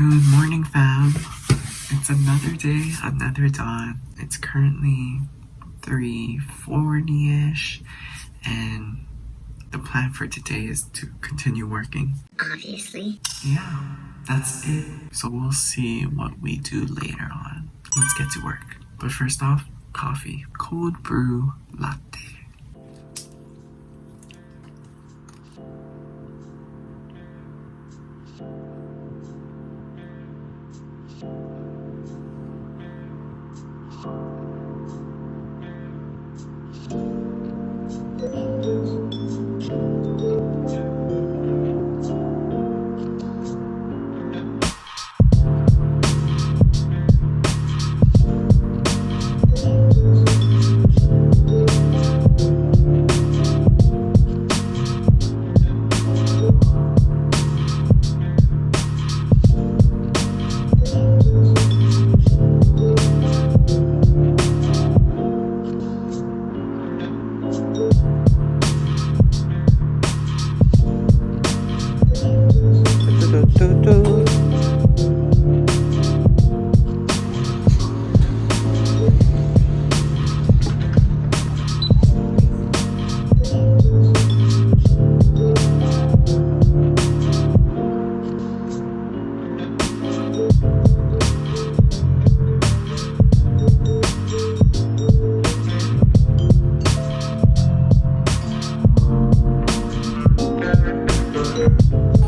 Good morning, fam. It's another day, another dawn. It's currently 3:40ish, and the plan for today is to continue working. Obviously. Yeah, that's it. So we'll see what we do later on. Let's get to work. But first off, coffee. Cold brew latte.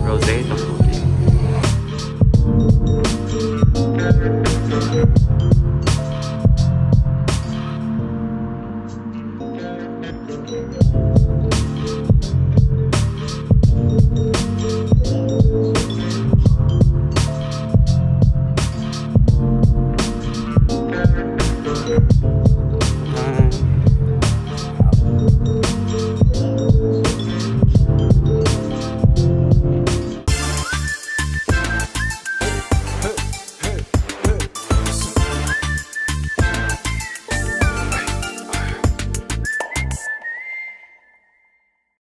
Rosé tteokbokki.